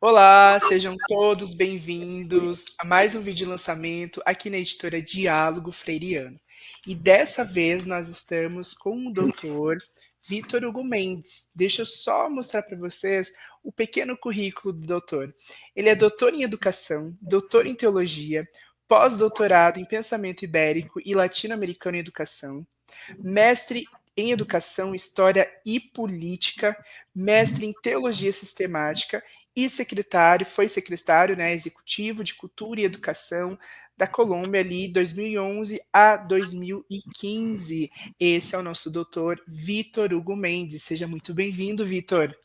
Olá, sejam todos bem-vindos a mais um vídeo de lançamento aqui na editora Diálogo Freiriano. E dessa vez nós estamos com o doutor Vitor Hugo Mendes. Deixa eu só mostrar para vocês o pequeno currículo do doutor. Ele é doutor em educação, doutor em teologia, pós-doutorado em pensamento ibérico e latino-americano em educação, mestre em educação, história e política, mestre em teologia sistemática e foi secretário, né, executivo de Cultura e Educação da Colômbia ali 2011 a 2015. Esse é o nosso doutor Vitor Hugo Mendes. Seja muito bem-vindo, Vitor.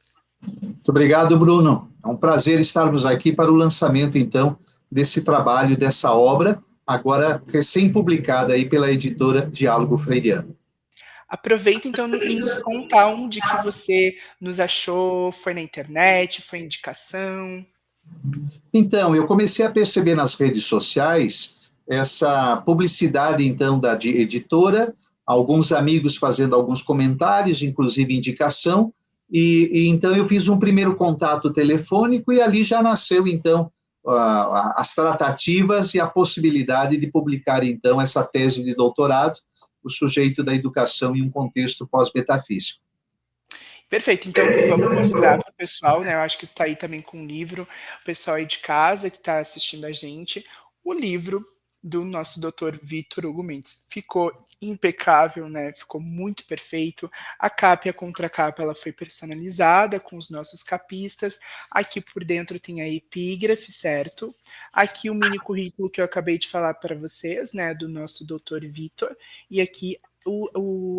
Muito obrigado, Bruno. É um prazer estarmos aqui para o lançamento, então, desse trabalho, dessa obra, agora recém-publicada aí pela editora Diálogo Freiriano. Aproveita então e nos conta onde que você nos achou, foi na internet, foi indicação? Então, eu comecei a perceber nas redes sociais essa publicidade, então, da editora, alguns amigos fazendo alguns comentários, inclusive indicação, e então eu fiz um primeiro contato telefônico e ali já nasceu, então, as tratativas e a possibilidade de publicar, então, essa tese de doutorado, O Sujeito da Educação em um Contexto Pós-Metafísico. Perfeito, então vamos mostrar para o pessoal, né? Eu acho que está aí também com o livro, o pessoal aí de casa que está assistindo a gente, o livro do nosso doutor Vitor Hugo Mendes. Ficou impecável, né? Ficou muito perfeito. A capa e a contracapa ela foi personalizada com os nossos capistas. Aqui por dentro tem a epígrafe, certo? Aqui o mini currículo que eu acabei de falar para vocês, né? Do nosso doutor Vitor. E aqui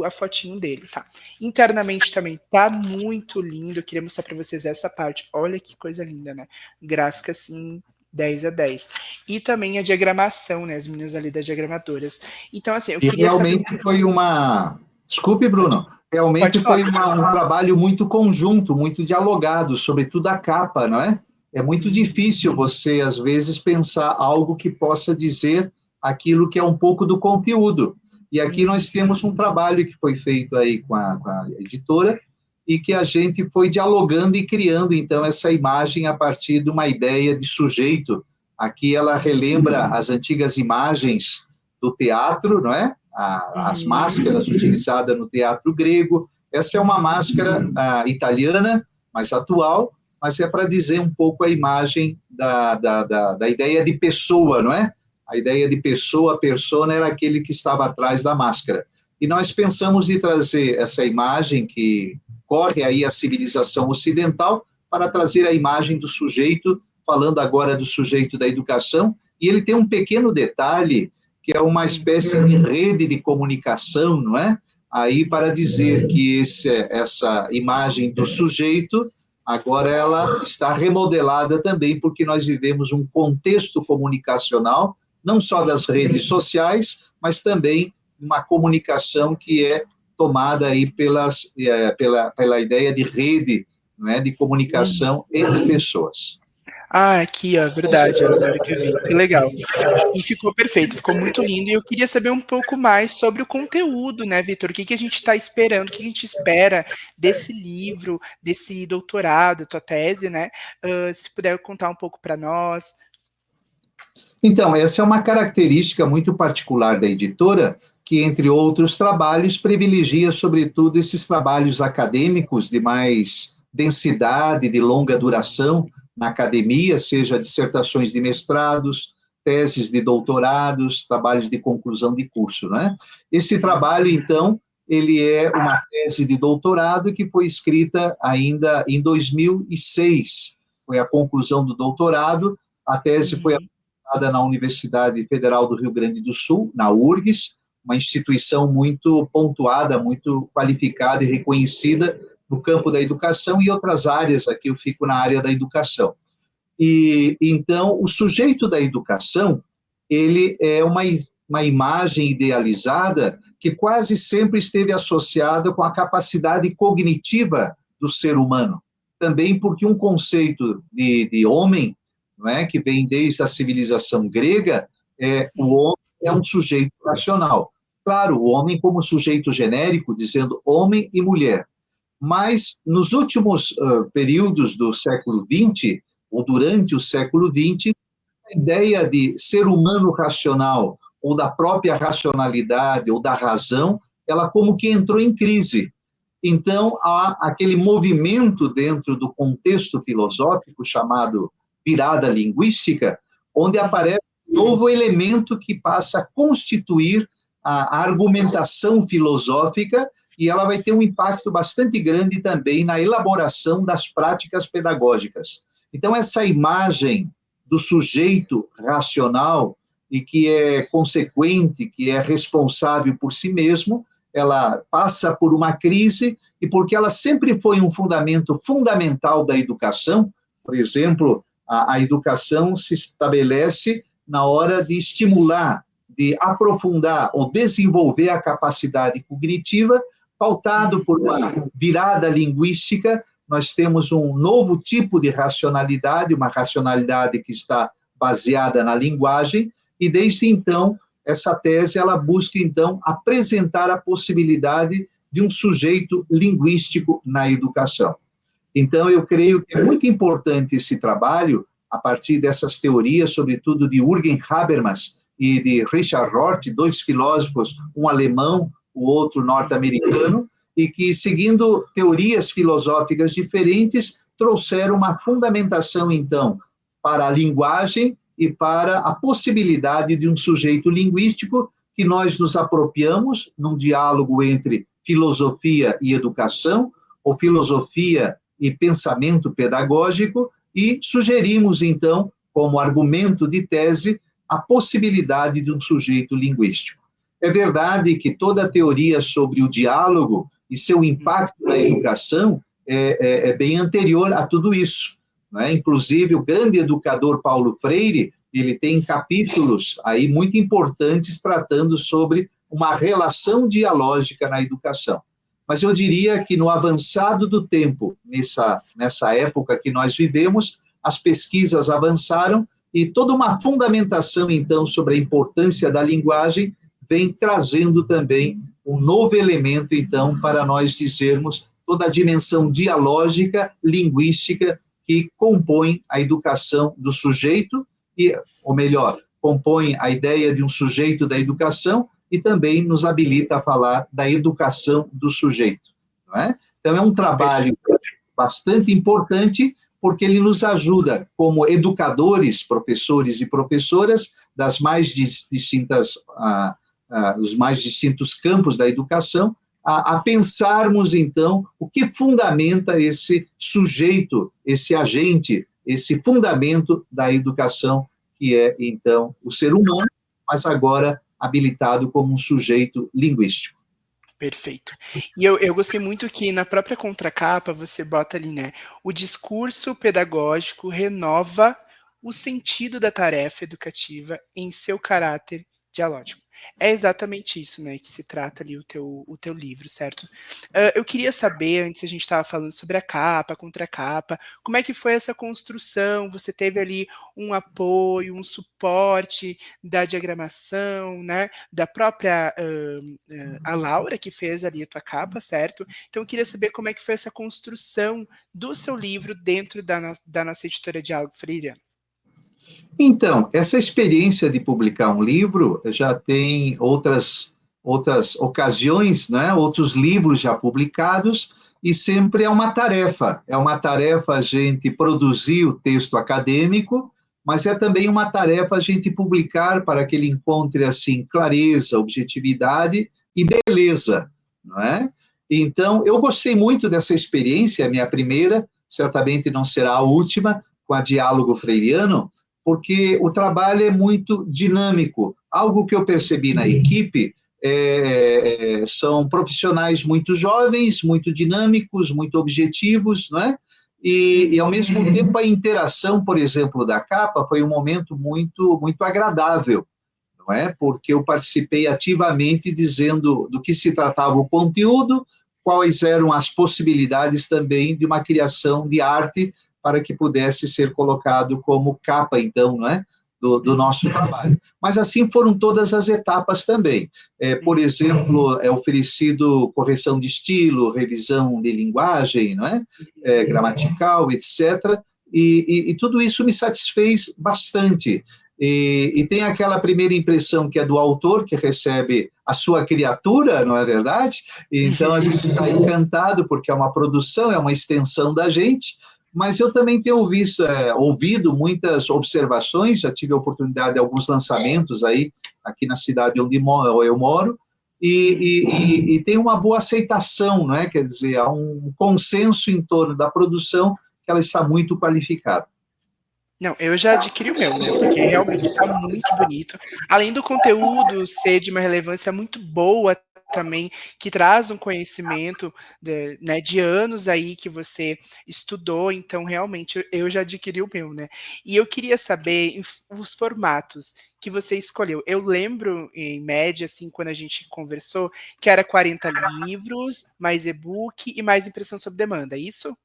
a fotinho dele, tá? Internamente também tá muito lindo. Eu queria mostrar para vocês essa parte. Olha que coisa linda, né? Gráfica assim, 10 a 10. E também a diagramação, né? As meninas ali das diagramadoras. Então, assim, eu E queria realmente saber. foi uma. Desculpe, Bruno. Pode Realmente falar, foi pode falar. um trabalho muito conjunto, muito dialogado, sobretudo a capa, não é? É muito difícil você, às vezes, pensar algo que possa dizer aquilo que é um pouco do conteúdo. E aqui nós temos um trabalho que foi feito aí com a editora e que a gente foi dialogando e criando, então, essa imagem a partir de uma ideia de sujeito. Aqui ela relembra as antigas imagens do teatro, não é? As máscaras utilizadas no teatro grego. Essa é uma máscara italiana, mais atual, mas é para dizer um pouco a imagem da ideia de pessoa, não é? A ideia de pessoa, persona, era aquele que estava atrás da máscara. E nós pensamos em trazer essa imagem que corre aí a civilização ocidental para trazer a imagem do sujeito, falando agora do sujeito da educação, e ele tem um pequeno detalhe que é uma espécie de rede de comunicação, não é? Aí para dizer que essa imagem do sujeito agora ela está remodelada também porque nós vivemos um contexto comunicacional não só das redes sociais, mas também uma comunicação que é tomada aí pela ideia de rede, não é, de comunicação entre pessoas. Ah, aqui, ó, verdade, agora que eu vi. Que legal. E ficou perfeito, ficou muito lindo. E eu queria saber um pouco mais sobre o conteúdo, né, Vitor? O que que a gente está esperando, o que a gente espera desse livro, desse doutorado, tua tese, né? Se puder contar um pouco para nós. Então, essa é uma característica muito particular da editora, que, entre outros trabalhos, privilegia, sobretudo, esses trabalhos acadêmicos de mais densidade, de longa duração na academia, seja dissertações de mestrados, teses de doutorados, trabalhos de conclusão de curso, né? Esse trabalho, então, ele é uma tese de doutorado que foi escrita ainda em 2006, foi a conclusão do doutorado, a tese foi na Universidade Federal do Rio Grande do Sul, na URGS, uma instituição muito pontuada, muito qualificada e reconhecida no campo da educação e outras áreas, aqui eu fico na área da educação. E então, o sujeito da educação, ele é uma imagem idealizada que quase sempre esteve associada com a capacidade cognitiva do ser humano. Também porque um conceito de homem, não é, que vem desde a civilização grega, o homem é um sujeito racional. Claro, o homem como sujeito genérico, dizendo homem e mulher. Mas, nos últimos períodos do século XX, ou durante o século XX, a ideia de ser humano racional, ou da própria racionalidade, ou da razão, ela como que entrou em crise. Então, há aquele movimento dentro do contexto filosófico chamado virada linguística, onde aparece um novo elemento que passa a constituir a argumentação filosófica, e ela vai ter um impacto bastante grande também na elaboração das práticas pedagógicas. Então, essa imagem do sujeito racional e que é consequente, que é responsável por si mesmo, ela passa por uma crise, e porque ela sempre foi um fundamento fundamental da educação. Por exemplo, a educação se estabelece na hora de estimular, de aprofundar ou desenvolver a capacidade cognitiva, pautado por uma virada linguística. Nós temos um novo tipo de racionalidade, uma racionalidade que está baseada na linguagem, e desde então essa tese ela busca então apresentar a possibilidade de um sujeito linguístico na educação. Então eu creio que é muito importante esse trabalho a partir dessas teorias, sobretudo de Jürgen Habermas e de Richard Rorty, dois filósofos, um alemão, o outro norte-americano, e que, seguindo teorias filosóficas diferentes, trouxeram uma fundamentação, então, para a linguagem e para a possibilidade de um sujeito linguístico que nós nos apropriamos num diálogo entre filosofia e educação, ou filosofia e pensamento pedagógico, e sugerimos, então, como argumento de tese, a possibilidade de um sujeito linguístico. É verdade que toda a teoria sobre o diálogo e seu impacto na educação é bem anterior a tudo isso. Né? Inclusive, o grande educador Paulo Freire, ele tem capítulos aí muito importantes tratando sobre uma relação dialógica na educação. Mas eu diria que no avançado do tempo, nessa época que nós vivemos, as pesquisas avançaram e toda uma fundamentação, então, sobre a importância da linguagem vem trazendo também um novo elemento, então, para nós dizermos toda a dimensão dialógica, linguística, que compõe a educação do sujeito, ou melhor, compõe a ideia de um sujeito da educação e também nos habilita a falar da educação do sujeito. Não é? Então, é um trabalho bastante importante, porque ele nos ajuda, como educadores, professores e professoras, das mais distintas, os mais distintos campos da educação, a pensarmos, então, o que fundamenta esse sujeito, esse agente, esse fundamento da educação, que é, então, o ser humano, mas agora habilitado como um sujeito linguístico. Perfeito. E eu gostei muito que na própria contracapa você bota ali, né? O discurso pedagógico renova o sentido da tarefa educativa em seu caráter dialógico. É exatamente isso, né, que se trata ali o teu livro, certo? Eu queria saber, antes a gente estava falando sobre a capa, a contracapa, como é que foi essa construção? Você teve ali um apoio, um suporte da diagramação, né, da própria a Laura, que fez ali a tua capa, certo? Então eu queria saber como é que foi essa construção do seu livro dentro da nossa editora Diálogo Freiriano. Então, essa experiência de publicar um livro já tem outras ocasiões, né? Outros livros já publicados, e sempre é uma tarefa a gente produzir o texto acadêmico, mas é também uma tarefa a gente publicar para que ele encontre, assim, clareza, objetividade e beleza, não é? Então, eu gostei muito dessa experiência, a minha primeira, certamente não será a última, com a Diálogo Freiriano, porque o trabalho é muito dinâmico. Algo que eu percebi na equipe são profissionais muito jovens, muito dinâmicos, muito objetivos, não é? E, ao mesmo tempo, a interação, por exemplo, da capa foi um momento muito, muito agradável, não é? Porque eu participei ativamente dizendo do que se tratava o conteúdo, quais eram as possibilidades também de uma criação de arte para que pudesse ser colocado como capa, então, não é? Do nosso trabalho. Mas assim foram todas as etapas também. Por exemplo, é oferecido correção de estilo, revisão de linguagem, não é? Gramatical, etc. e tudo isso me satisfez bastante. E tem aquela primeira impressão que é do autor, que recebe a sua criatura, não é verdade? Então a gente está encantado, porque é uma produção, é uma extensão da gente, mas eu também tenho ouvido muitas observações, já tive a oportunidade de alguns lançamentos aí, aqui na cidade onde eu moro, e tem uma boa aceitação, não é? Quer dizer, há um consenso em torno da produção que ela está muito qualificada. Não, eu já adquiri o meu, né? Porque realmente está muito bonito. Além do conteúdo ser de uma relevância muito boa também, que traz um conhecimento né, de anos aí que você estudou, então realmente eu já adquiri o meu, né? E eu queria saber os formatos que você escolheu. Eu lembro, em média, assim, quando a gente conversou, que era 40 livros, mais e-book e mais impressão sob demanda, é isso?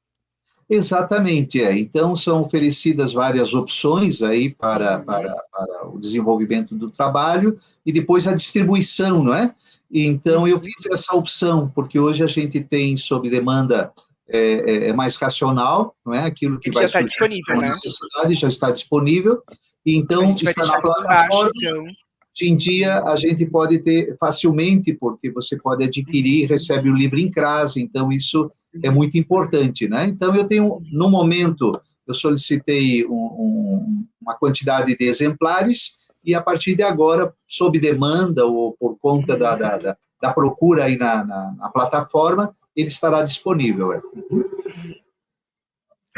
Exatamente, é. Então, são oferecidas várias opções aí Uhum, para o desenvolvimento do trabalho e depois a distribuição, não é? Então, eu uhum. fiz essa opção, porque hoje a gente tem, sob demanda, é mais racional, não é? Aquilo que Ele vai já está surgir disponível, como né? necessidade já está disponível, e A então gente vai está na deixar aqui embaixo, plataforma. então. Hoje em dia, Uhum, a gente pode ter facilmente, porque você pode adquirir e uhum, recebe o livro em casa, então isso é uhum, muito importante, né? Então, eu tenho, uhum, no momento, eu solicitei uma quantidade de exemplares e, a partir de agora, sob demanda ou por conta uhum. da procura aí na plataforma, ele estará disponível. É.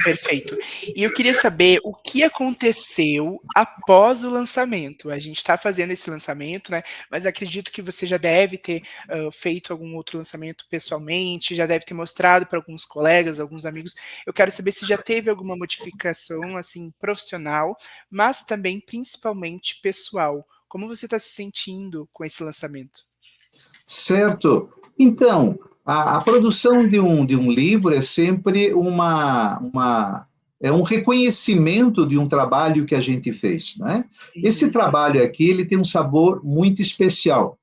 Perfeito. E eu queria saber o que aconteceu após o lançamento. A gente está fazendo esse lançamento, né? Mas acredito que você já deve ter feito algum outro lançamento pessoalmente, já deve ter mostrado para alguns colegas, alguns amigos. Eu quero saber se já teve alguma modificação assim profissional, mas também principalmente pessoal. Como você está se sentindo com esse lançamento? Certo. Então, a produção de um livro é sempre é um reconhecimento de um trabalho que a gente fez, né? Esse Uhum, trabalho aqui, ele tem um sabor muito especial.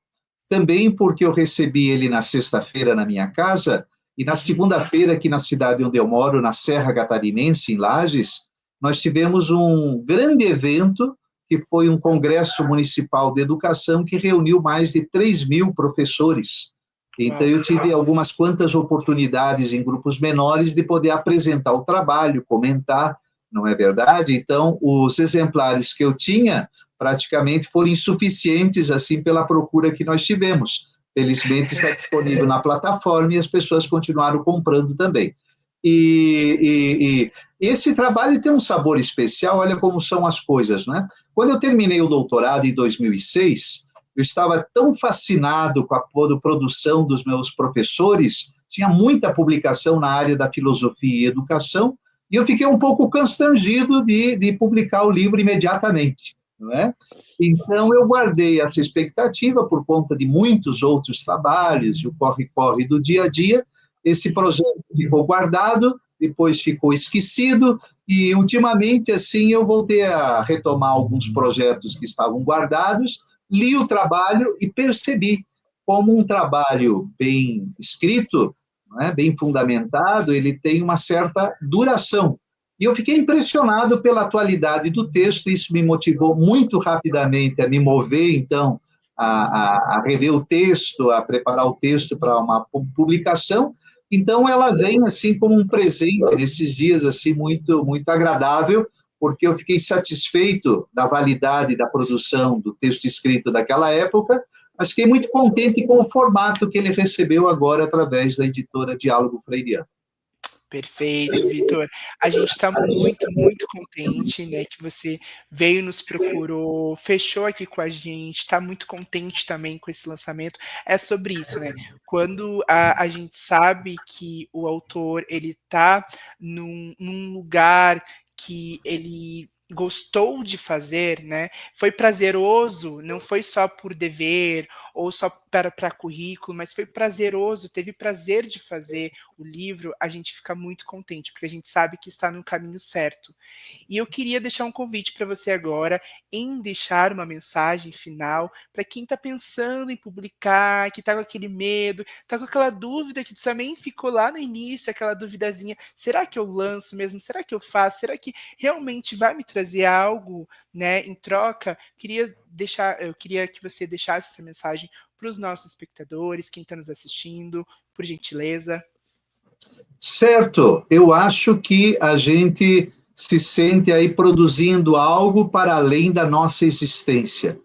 Também porque eu recebi ele na sexta-feira na minha casa, e na uhum. segunda-feira, aqui na cidade onde eu moro, na Serra Catarinense, em Lages, nós tivemos um grande evento, que foi um congresso municipal de educação, que reuniu mais de 3.000 professores. Então, Uau. eu tive algumas quantas oportunidades em grupos menores de poder apresentar o trabalho, comentar, não é verdade? Então, os exemplares que eu tinha praticamente foram insuficientes assim pela procura que nós tivemos. Felizmente está disponível na plataforma e as pessoas continuaram comprando também. E esse trabalho tem um sabor especial, olha como são as coisas, né? Quando eu terminei o doutorado em 2006, eu estava tão fascinado com a produção dos meus professores, tinha muita publicação na área da filosofia e educação, e eu fiquei um pouco constrangido de publicar o livro imediatamente, não é? Então, eu guardei essa expectativa por conta de muitos outros trabalhos, o corre-corre do dia a dia. Esse projeto ficou guardado, depois ficou esquecido, e ultimamente, assim, eu voltei a retomar alguns projetos que estavam guardados, li o trabalho e percebi como um trabalho bem escrito, né, bem fundamentado, ele tem uma certa duração. E eu fiquei impressionado pela atualidade do texto, isso me motivou muito rapidamente a me mover, então, a rever o texto, a preparar o texto para uma publicação. Então, ela vem assim como um presente nesses dias assim muito agradável, porque eu fiquei satisfeito da validade da produção do texto escrito daquela época, mas fiquei muito contente com o formato que ele recebeu agora através da editora Diálogo Freiriano. Perfeito, Vitor. A gente está muito, muito contente, né, que você veio, nos procurou, fechou aqui com a gente, está muito contente também com esse lançamento. É sobre isso, né? Quando a gente sabe que o autor ele está num lugar que ele gostou de fazer, né? Foi prazeroso, não foi só por dever ou só para currículo, mas foi prazeroso, teve prazer de fazer o livro, a gente fica muito contente, porque a gente sabe que está no caminho certo. E eu queria deixar um convite para você agora, em deixar uma mensagem final para quem está pensando em publicar, que está com aquele medo, está com aquela dúvida que também ficou lá no início, aquela duvidazinha, será que eu lanço mesmo? Será que eu faço? Será que realmente vai me trazer algo, né, em troca? Eu queria que você deixasse essa mensagem para os nossos espectadores, quem está nos assistindo, por gentileza. Certo, eu acho que a gente se sente aí produzindo algo para além da nossa existência,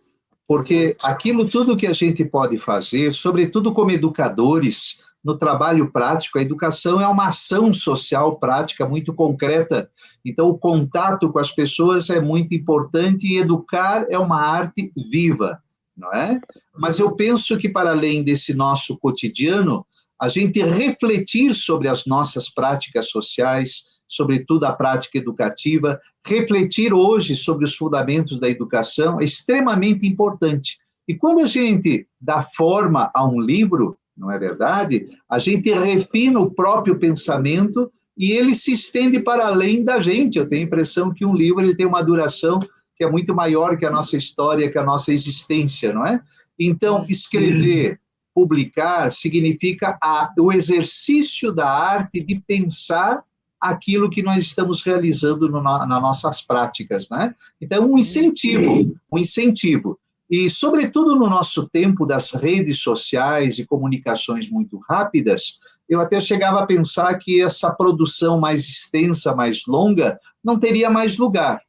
porque aquilo tudo que a gente pode fazer, sobretudo como educadores, no trabalho prático, a educação é uma ação social prática muito concreta, então o contato com as pessoas é muito importante e educar é uma arte viva, não é? Mas eu penso que para além desse nosso cotidiano, a gente refletir sobre as nossas práticas sociais, sobretudo a prática educativa, refletir hoje sobre os fundamentos da educação é extremamente importante. E quando a gente dá forma a um livro, não é verdade? A gente refina o próprio pensamento e ele se estende para além da gente. Eu tenho a impressão que um livro ele tem uma duração que é muito maior que a nossa história, que a nossa existência, não é? Então, escrever, publicar, significa o exercício da arte de pensar aquilo que nós estamos realizando nas nossas práticas, né? Então, um incentivo. E, sobretudo, no nosso tempo das redes sociais e comunicações muito rápidas, eu até chegava a pensar que essa produção mais extensa, mais longa, não teria mais lugar.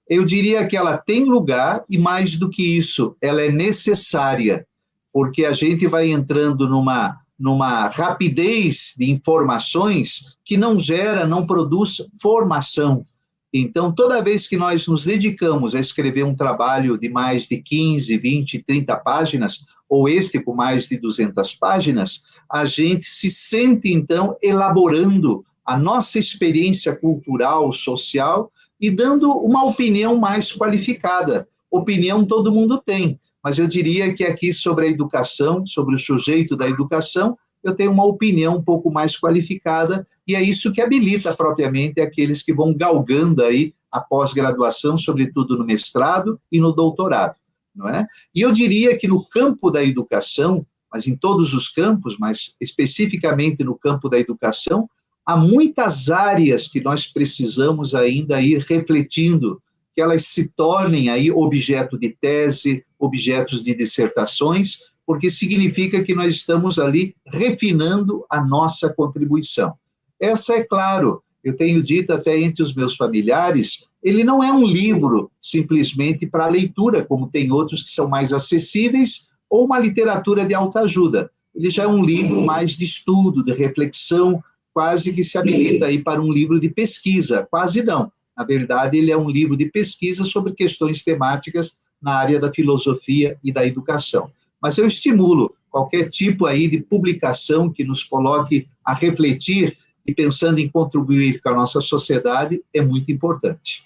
Eu diria que ela tem lugar e, mais do que isso, ela é necessária, porque a gente vai entrando numa rapidez de informações que não gera, não produz formação. Então, toda vez que nós nos dedicamos a escrever um trabalho de mais de 15, 20, 30 páginas, ou este com mais de 200 páginas, a gente se sente, então, elaborando a nossa experiência cultural, social, e dando uma opinião mais qualificada. Opinião todo mundo tem, mas eu diria que aqui sobre a educação, sobre o sujeito da educação, eu tenho uma opinião um pouco mais qualificada, e é isso que habilita propriamente aqueles que vão galgando aí a pós-graduação, sobretudo no mestrado e no doutorado, não é? E eu diria que no campo da educação, mas em todos os campos, mas especificamente no campo da educação, há muitas áreas que nós precisamos ainda ir refletindo, que elas se tornem aí objeto de tese, objetos de dissertações, porque significa que nós estamos ali refinando a nossa contribuição. Essa, é claro, eu tenho dito até entre os meus familiares, ele não é um livro simplesmente para leitura, como tem outros que são mais acessíveis, ou uma literatura de autoajuda. Ele já é um livro mais de estudo, de reflexão, quase que se habilita aí para um livro de pesquisa, quase não. Na verdade, ele é um livro de pesquisa sobre questões temáticas na área da filosofia e da educação. Mas eu estimulo qualquer tipo aí de publicação que nos coloque a refletir e pensando em contribuir com a nossa sociedade é muito importante.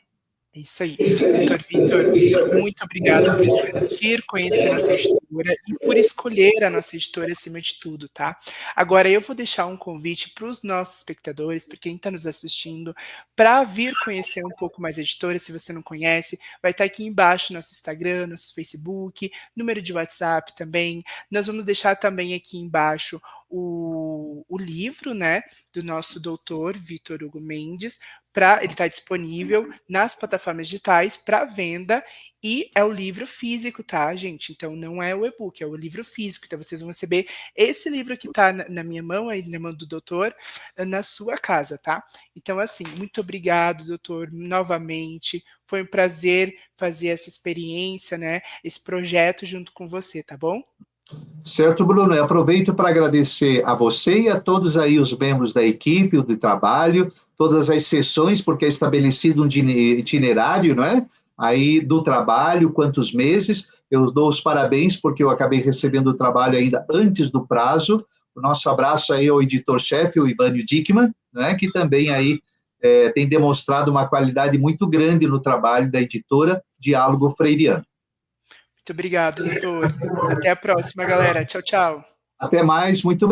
É isso aí. Doutor Vitor, muito obrigado por se permitir conhecer nossa editora e por escolher a nossa editora acima de tudo, tá? Agora eu vou deixar um convite para os nossos espectadores, para quem está nos assistindo, para vir conhecer um pouco mais a editora, se você não conhece, vai estar aqui embaixo nosso Instagram, nosso Facebook, número de WhatsApp também. Nós vamos deixar também aqui embaixo o livro, né, do nosso doutor Vitor Hugo Mendes, ele está disponível nas plataformas digitais para venda e é o livro físico, tá, gente? Então não é o e-book, é o livro físico. Então vocês vão receber esse livro que está na minha mão, aí na mão do doutor, na sua casa, tá? Então, assim, muito obrigado, doutor, novamente. Foi um prazer fazer essa experiência, né? Esse projeto junto com você, tá bom? Certo, Bruno, eu aproveito para agradecer a você e a todos aí os membros da equipe, do trabalho, todas as sessões, porque é estabelecido um itinerário, não é? Aí do trabalho, quantos meses, eu dou os parabéns, porque eu acabei recebendo o trabalho ainda antes do prazo. O nosso abraço aí ao editor-chefe, o Ivânio Dickmann, né, que também aí tem demonstrado uma qualidade muito grande no trabalho da editora Diálogo Freiriano. Muito obrigado, doutor. Até a próxima, galera. Tchau, tchau. Até mais, muito obrigado.